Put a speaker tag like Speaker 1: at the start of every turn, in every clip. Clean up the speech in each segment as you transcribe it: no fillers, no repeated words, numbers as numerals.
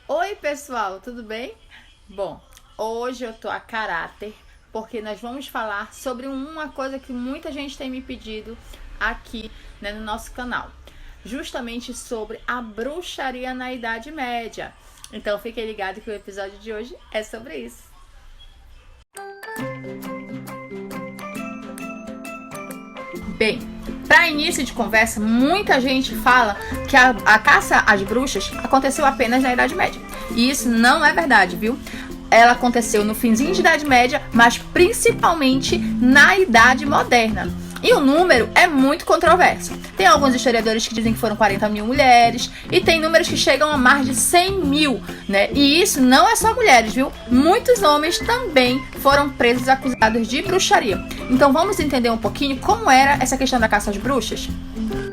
Speaker 1: Oi, pessoal, tudo bem? Bom, hoje eu tô a caráter porque nós vamos falar sobre uma coisa que muita gente tem me pedido aqui, no nosso canal, justamente sobre a bruxaria na Idade Média. Então fiquem ligados que o episódio de hoje é sobre isso. Bem, para início de conversa, muita gente fala que a caça às bruxas aconteceu apenas na Idade Média. E isso não é verdade, viu? Ela aconteceu no finzinho de Idade Média, mas principalmente na Idade Moderna. E o número é muito controverso. Tem alguns historiadores que dizem que foram 40 mil mulheres, e tem números que chegam a mais de 100 mil, né? E isso não é só mulheres, viu? Muitos homens também foram presos acusados de bruxaria. Então vamos entender um pouquinho como era essa questão da caça às bruxas?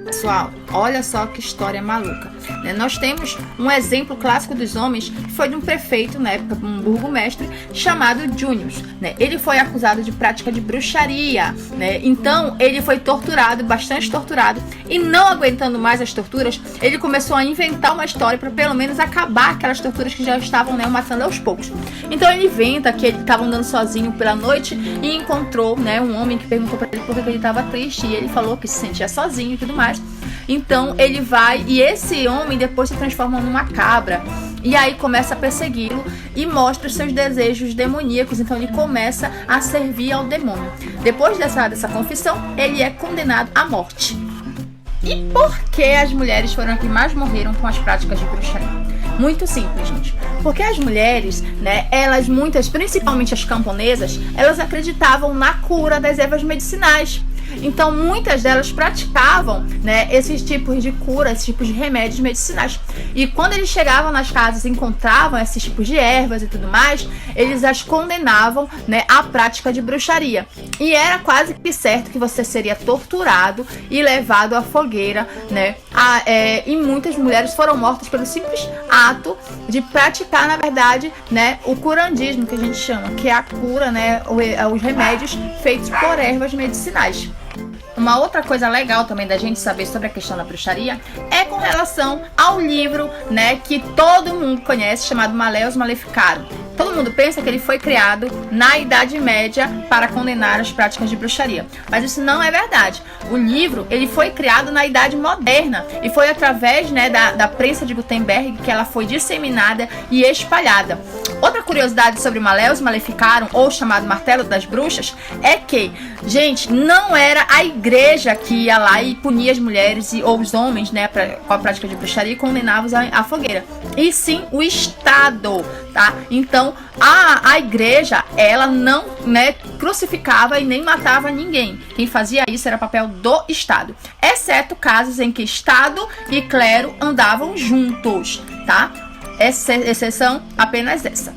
Speaker 1: Pessoal, olha só que história maluca, né? Nós temos um exemplo clássico dos homens, que foi de um prefeito, na época, um burgomestre, chamado Június, né? Ele foi acusado de prática de bruxaria, né? Então, ele foi torturado, bastante torturado, e não aguentando mais as torturas, ele começou a inventar uma história para pelo menos acabar aquelas torturas que já estavam, né, o matando aos poucos. Então, ele inventa que ele estava andando sozinho pela noite e encontrou, né, um homem que perguntou para ele por que ele estava triste, e ele falou que se sentia sozinho e tudo mais. Então ele vai e esse homem depois se transforma numa cabra. E aí começa a persegui-lo e mostra os seus desejos demoníacos. Então ele começa a servir ao demônio. Depois dessa confissão, ele é condenado à morte. E por que as mulheres foram as que mais morreram com as práticas de bruxaria? Muito simples, gente. Porque as mulheres, né, muitas, principalmente as camponesas, elas acreditavam na cura das ervas medicinais. Então muitas delas praticavam, né, esses tipos de cura, esses tipos de remédios medicinais. E quando eles chegavam nas casas e encontravam esses tipos de ervas e tudo mais, eles as condenavam, né, à prática de bruxaria. E era quase que certo que você seria torturado e levado à fogueira, né? E muitas mulheres foram mortas pelo simples ato de praticar, na verdade, né, o curandismo, que a gente chama, que é a cura, né, os remédios feitos por ervas medicinais. Uma outra coisa legal também da gente saber sobre a questão da bruxaria é com relação ao livro, né, que todo mundo conhece, chamado Maleus Maleficarum. Todo mundo pensa que ele foi criado na Idade Média para condenar as práticas de bruxaria. Mas isso não é verdade. O livro ele foi criado na Idade Moderna e foi através, né, da prensa de Gutenberg que ela foi disseminada e espalhada. Outra curiosidade sobre Maleus Maleficarum, ou chamado Martelo das Bruxas, é que, gente, não era a igreja que ia lá e punia as mulheres ou os homens, né, com a prática de bruxaria e condenava-os à fogueira. E sim o Estado, tá? Então, a igreja, ela não, né, crucificava e nem matava ninguém. Quem fazia isso era papel do Estado. Exceto casos em que Estado e clero andavam juntos, tá? Exceção apenas essa.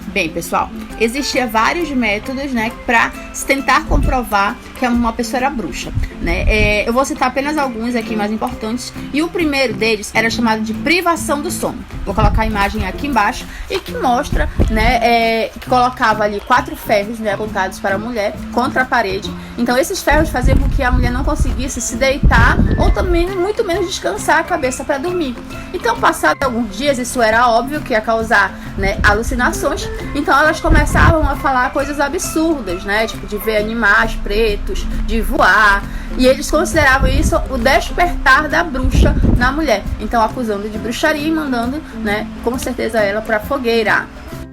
Speaker 1: Bem, pessoal, existia vários métodos, né, para tentar comprovar que uma pessoa era bruxa, né? Eu vou citar apenas alguns aqui mais importantes. E o primeiro deles era chamado de privação do sono. Vou colocar a imagem aqui embaixo e que mostra, né, que colocava ali 4 ferros, né, apontados para a mulher contra a parede. Então esses ferros faziam com que a mulher não conseguisse se deitar ou também muito menos descansar a cabeça para dormir. Então, passado alguns dias, isso era óbvio que ia causar, né, alucinações. Então elas começavam a falar coisas absurdas, né, tipo de ver animais pretos, de voar, e eles consideravam isso o despertar da bruxa na mulher, então acusando de bruxaria e mandando, né, com certeza ela para a fogueira.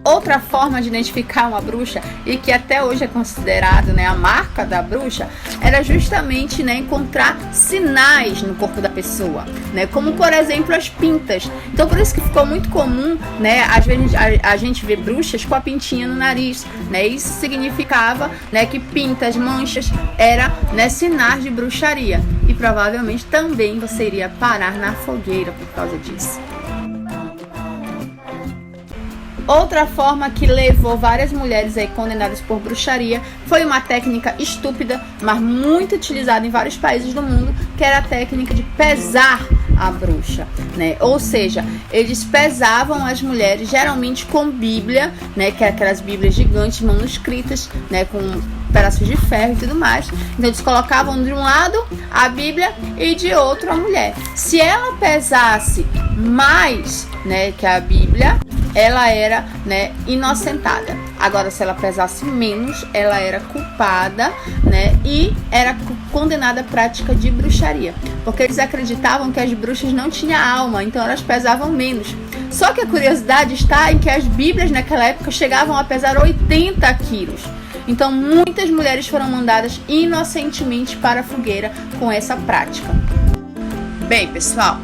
Speaker 1: Outra forma de identificar uma bruxa, e que até hoje é considerado, né, a marca da bruxa, era justamente, né, encontrar sinais no corpo da pessoa, né, como por exemplo as pintas. Então por isso que ficou muito comum, né, às vezes a gente vê bruxas com a pintinha no nariz, né, isso significava, né, que pintas, manchas, era, né, sinais de bruxaria, e provavelmente também você iria parar na fogueira por causa disso. Outra forma que levou várias mulheres aí condenadas por bruxaria foi uma técnica estúpida, mas muito utilizada em vários países do mundo, que era a técnica de pesar a bruxa, né? Ou seja, eles pesavam as mulheres geralmente com Bíblia, né? Que é aquelas Bíblias gigantes manuscritas, né? Com pedaços de ferro e tudo mais. Então eles colocavam de um lado a Bíblia e de outro a mulher. Se ela pesasse mas, né, que a Bíblia, ela era, né, inocentada. Agora, se ela pesasse menos, ela era culpada, né, e era condenada à prática de bruxaria, porque eles acreditavam que as bruxas não tinham alma, então elas pesavam menos. Só que a curiosidade está em que as Bíblias naquela época chegavam a pesar 80 quilos. Então, muitas mulheres foram mandadas inocentemente para a fogueira com essa prática. Bem, pessoal,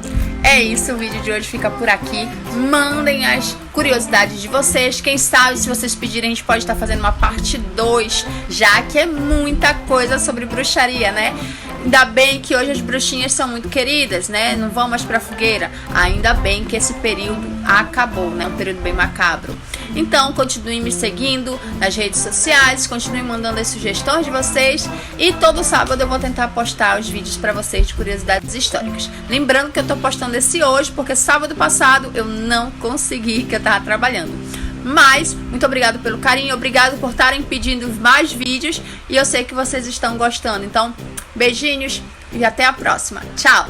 Speaker 1: é isso, o vídeo de hoje fica por aqui. Mandem as curiosidades de vocês. Quem sabe, se vocês pedirem, a gente pode estar fazendo uma parte 2, já que é muita coisa sobre bruxaria, né? Ainda bem que hoje as bruxinhas são muito queridas, né? Não vão mais pra fogueira. Ainda bem que esse período acabou, né? Um período bem macabro. Então, continuem me seguindo nas redes sociais, continuem mandando as sugestões de vocês. E todo sábado eu vou tentar postar os vídeos pra vocês de curiosidades históricas. Lembrando que eu tô postando esse hoje, porque sábado passado eu não consegui, que eu tava trabalhando. Mas, muito obrigado pelo carinho, obrigado por estarem pedindo mais vídeos e eu sei que vocês estão gostando. Então, beijinhos e até a próxima. Tchau!